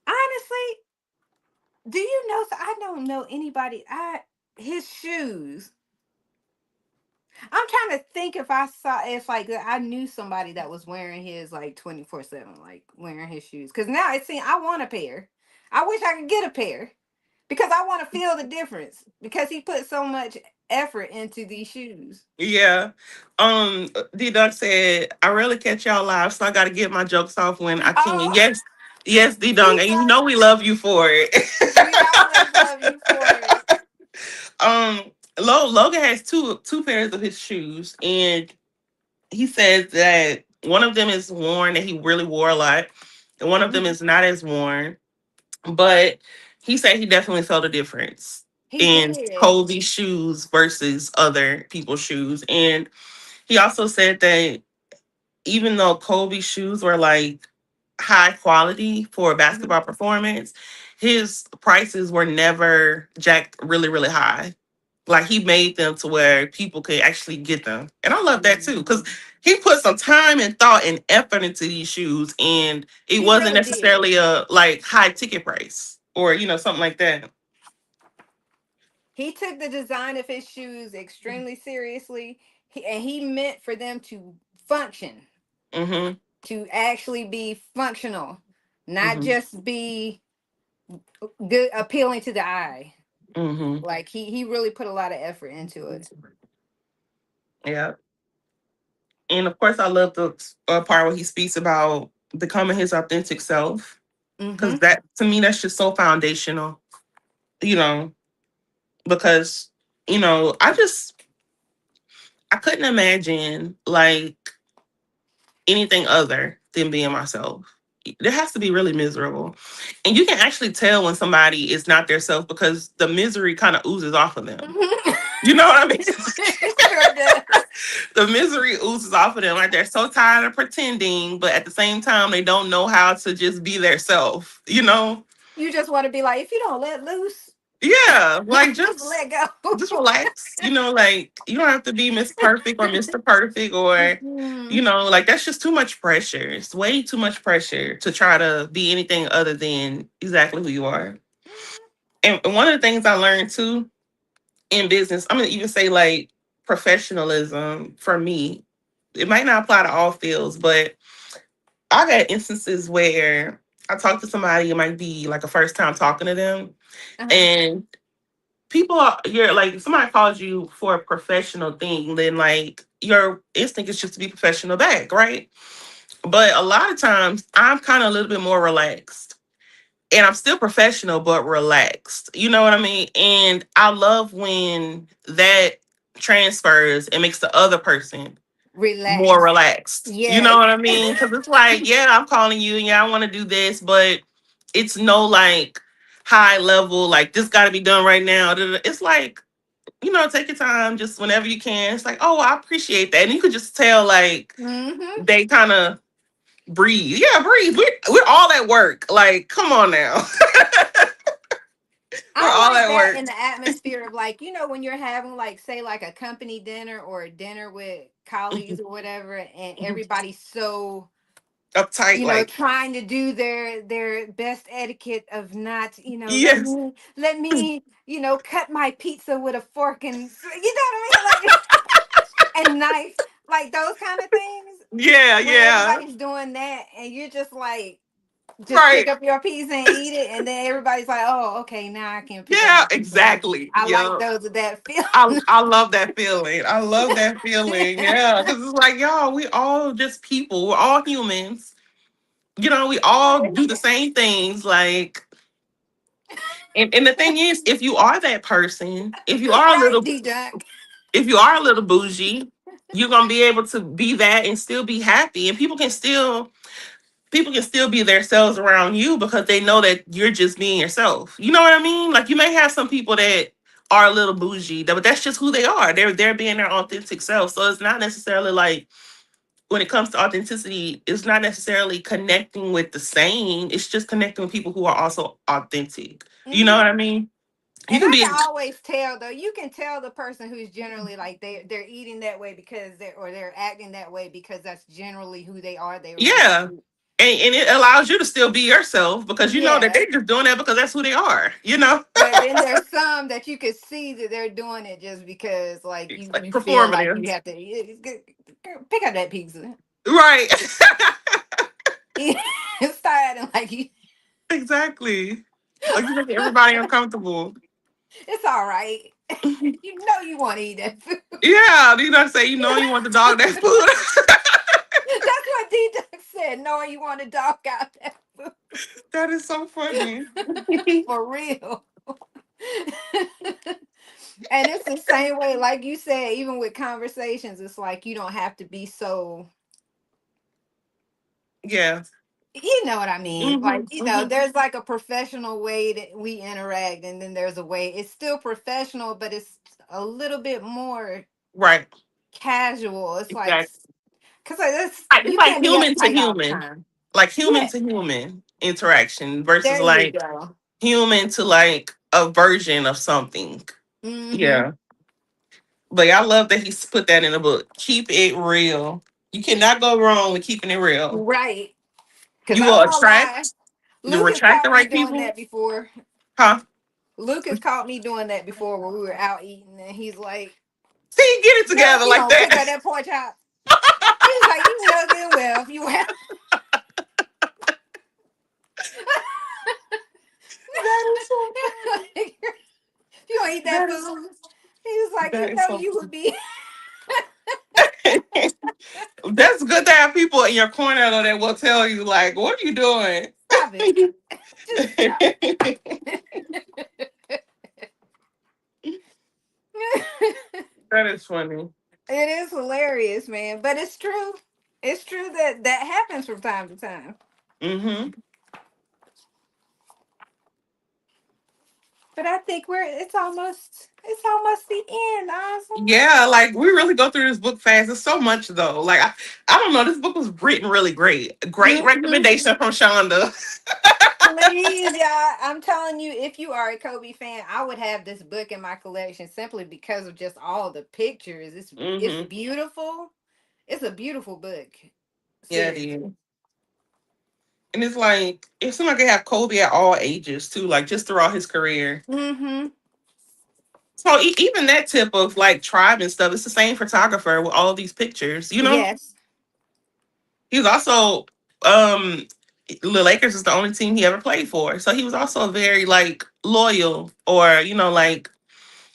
honestly, do you know? So I don't know anybody. His shoes. I'm trying to think if I saw if like I knew somebody that was wearing his like 24/7, like wearing his shoes. Because now it seems I want a pair. I wish I could get a pair because I want to feel the difference because he put so much effort into these shoes. Yeah. D Duck said, I rarely catch y'all live, so I gotta get my jokes off when I can. Oh, Yes, yes, D Dunk. he And you does. know we love you for it. We always love you for it. um Logan has two pairs of his shoes, and he says that one of them is worn that he really wore a lot, and one of them Mhm. is not as worn. But he said he definitely felt a difference He in did. Kobe's shoes versus other people's shoes. And he also said that even though Kobe's shoes were like high quality for a Mhm. basketball performance, his prices were never jacked really, really high. Like he made them to where people could actually get them. And I love that too, because Mhm. he put some time and thought and effort into these shoes, and it He wasn't really did. necessarily a like high ticket price or something like that. He took the design of his shoes extremely seriously, and he meant for them to function, Mm-hmm. to actually be functional, not Mm-hmm. just be good, appealing to the eye. Mm-hmm. Like he really put a lot of effort into it. Yeah. And of course, I love the part where he speaks about becoming his authentic self, because Hmm. that to me that's just so foundational. You know, because I couldn't imagine like anything other than being myself. It has to be really miserable. And you can actually tell when somebody is not their self because the misery kind of oozes off of them. You know what I mean? It sure does. The misery oozes off of them. Like they're so tired of pretending, but at the same time, they don't know how to just be their self, you know? You just want to be like, if you don't let loose, Yeah. Like just let go. just relax. Like you don't have to be Miss Perfect or Mr. Perfect or Mhm. like that's just too much pressure. It's way too much pressure to try to be anything other than exactly who you are. And one of the things I learned too in business, I'm gonna even say like professionalism for me. It might not apply to all fields, but I got instances where I talk to somebody, it might be like a first time talking to them, Uh-huh. and you're like, if somebody calls you for a professional thing, then like your instinct is just to be professional back, right? But a lot of times I'm kind of a little bit more relaxed. And I'm still professional, but relaxed. You know what I mean? And I love when that transfers and makes the other person more Relax. relaxed. You know Yes. what I mean? Because it's like, yeah, I'm calling you, and yeah, I want to do this, but it's no like high level, like this got to be done right now. It's like, take your time, just whenever you can. It's like, oh, I appreciate that, and you could just tell like Mm-hmm. they kind of breathe. Yeah, breathe. We're all at work. Like, come on now, we're I all like at that work. in the atmosphere of like, when you're having like say like a company dinner or a dinner with colleagues or whatever, and everybody's so, Uptight, like, trying to do their best etiquette of not, let yes, me cut my pizza with a fork and you know what I mean? Like and knife, like those kind of things. yeah, When yeah, everybody's doing that and you're just like just pick right, up your piece and eat it, and then everybody's like, "Oh, okay, now I can pick up yeah, my piece and eat it." exactly. I like Yeah. those of that feeling. I love that feeling. I love that feeling. Yeah, because it's like, y'all, we all just people. We're all humans. We all do the same things. Like, and the thing is, if you are that person, Right, D Duck. if you are a little bougie, you're gonna be able to be that and still be happy. And people can still be themselves around you because they know that you're just being yourself. You know what I mean? Like, you may have some people that are a little bougie, but that's just who they are. They're being their authentic self. So it's not necessarily like, when it comes to authenticity, it's not necessarily connecting with the same. It's just connecting with people who are also authentic. You know Hmm. what I mean? You And can I be can always tell though. You can tell the person who's generally like they're eating that way because they're acting that way because that's generally who they are. They were yeah. raised. And it allows you to still be yourself because you know that Yeah. they're just doing that because that's who they are, you know? But then there's some that you could see that they're doing it just because, like, It's you like you feel like you performative. have to pick up that pizza. Right. Start acting like you. Exactly. Like, you make everybody uncomfortable. It's all right. You know you want to eat that food. Yeah, you know, say, you want the dog that food. That's what D Duck said. Knowing you want to dog out that food That is so funny. for real. And it's the same way, like you said, even with conversations, it's like you don't have to be so, Yeah. you know what I mean? Hmm, Like, hmm. there's like a professional way that we interact, and then there's a way it's still professional, but it's a little bit more Right. casual. It's like, Exactly. because like this, It's you like can't be human to uptight all the human. time. Like human Yeah, to human interaction versus there you like go. human to like a version of something. Hmm. Yeah. But yeah, I love that he's put that in the book. Keep it real. You cannot go wrong with keeping it real. Right. Because You I will don't want to lie. attract Lucas the caught me right doing people. that before. Huh? Lucas caught me doing that before when we were out eating, and he's like, See, get it "Girl, together you like don't pick that. up that pork chop." He was like, "You know good well if you have." That is so funny. If you don't eat that That is food, he was like, that "You is know, so you would be." funny. That's good to have people in your corner though that will tell you like, what are you doing? Stop it. Just stop it. That is funny. It is hilarious, man, but it's true. It's true that that happens from time to time. Hmm. But I think it's almost the end, Awesome. Yeah, like we really go through this book fast. It's so much though. Like, I don't know. This book was written really great. Great Mhm. recommendation from Shonda. Please, y'all. I'm telling you, if you are a Kobe fan, I would have this book in my collection simply because of just all the pictures. It's Hmm. beautiful. It's a beautiful book. Yeah, it Seriously. is. And it's like it seems like they have Kobe at all ages too, like just throughout his career. Mm-hmm. So even that tip of like tribe and stuff, it's the same photographer with all these pictures. Yes. He's also um the Lakers is the only team he ever played for. So he was also very like loyal, or like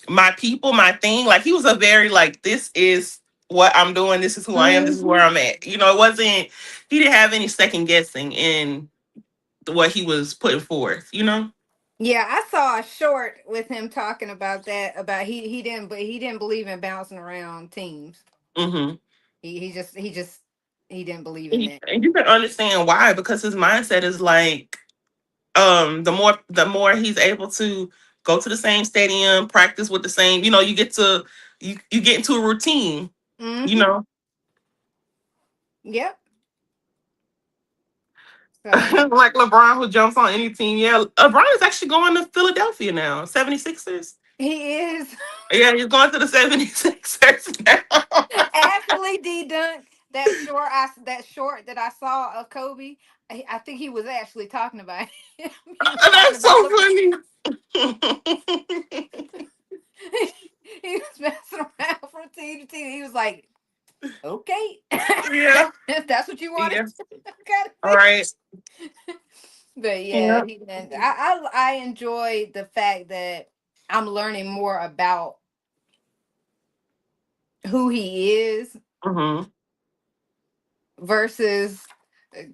my people, my thing. Like, he was a very like, this is what I'm doing. This is who I am. This is where I'm at. You know, it wasn't. He didn't have any second guessing in what he was putting forth. You know. Yeah, I saw a short with him talking about that. About he didn't believe in bouncing around teams. Mm-hmm. He didn't believe in that. And you can understand why, because his mindset is like, the more he's able to go to the same stadium, practice with the same, you get to you get into a routine, you Mm-hmm. know. Yep. So Like LeBron, who jumps on any team. Yeah, LeBron is actually going to Philadelphia now, 76ers. he is. Yeah, he's going to the 76ers now. Actually, D Dunk, that short that I saw of Kobe, I think he was actually talking about him. He was talking That's about so LeBron. funny. He was messing around from team to team. He was like, "Okay, Yeah, if that's what you wanted." yeah. All Okay. right. But yeah, Yeah. I enjoy the fact that I'm learning more about who he is Mm-hmm. versus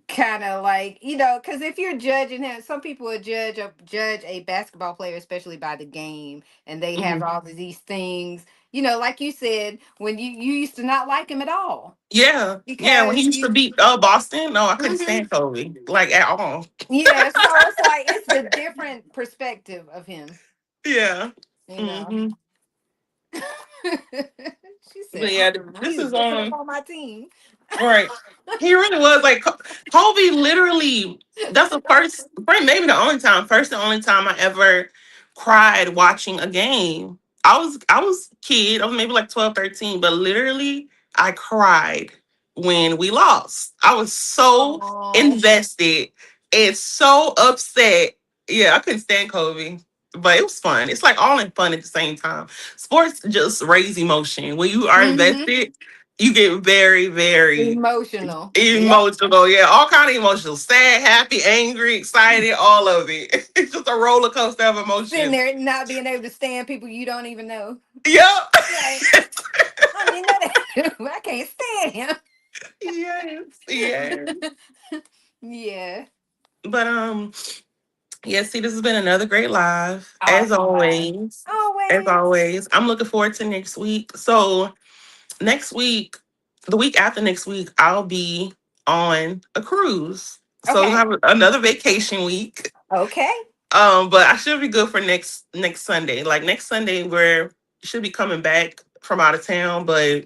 kind of like, because if you're judging him, some people would judge a basketball player especially by the game, and they have Mm-hmm. all of these things, like you said, when you used to not like him at all Yeah, yeah. When he because used to you. beat Boston, no, I couldn't Mhm. stand Kobe like at all. Yeah, so it's like it's the different perspective of him Yeah. you know Hmm. She But said, yeah, he this was is messing up on my team. right. He really was like Kobe. Literally, that's the first, probably maybe the only time, first and only time I ever cried watching a game. I was kid. I was maybe like 12, 13, but literally, I cried when we lost. I was so Oh. invested and so upset. Yeah, I couldn't stand Kobe. But it was fun. It's like all in fun at the same time. Sports just raise emotion. When you are Hmm. invested, you get very, very Emotional. Yep. emotional. Yeah, all kind of emotions: sad, happy, angry, excited, all of it. It's just a roller coaster of Sitting emotions. there not being able to stand people you don't even know. Yep. Like, I don't even know that. I can't stand Yes, yes. him. Yeah. But yeah, see, this has been another great live. As Awesome live. always. As Always. always. I'm looking forward to next week. So next week, the week after next week, I'll be on a cruise. So we'll Okay. have another vacation week. Okay. But I should be good for next Sunday. Like next Sunday, where should be coming back from out of town, but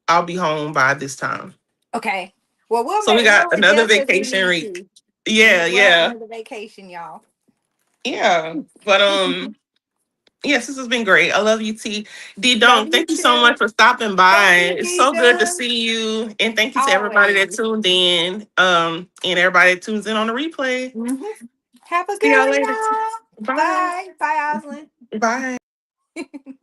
I'll be home by this time. Okay. Well, So we got we'll another adjust as we vacation need week. to. Yeah, We'll have yeah, another vacation, y'all. yeah. But yes, this has been great. I love you, T. D Love Don't. you Thank you so much too. for stopping Thank by. you, It's D so good to Dub. see you. And thank you to everybody that Always. tuned in. And everybody that tunes in on the replay. Hmm. Have a See good y'all one, later. y'all. Bye. Bye. Bye, Bye. Oslin.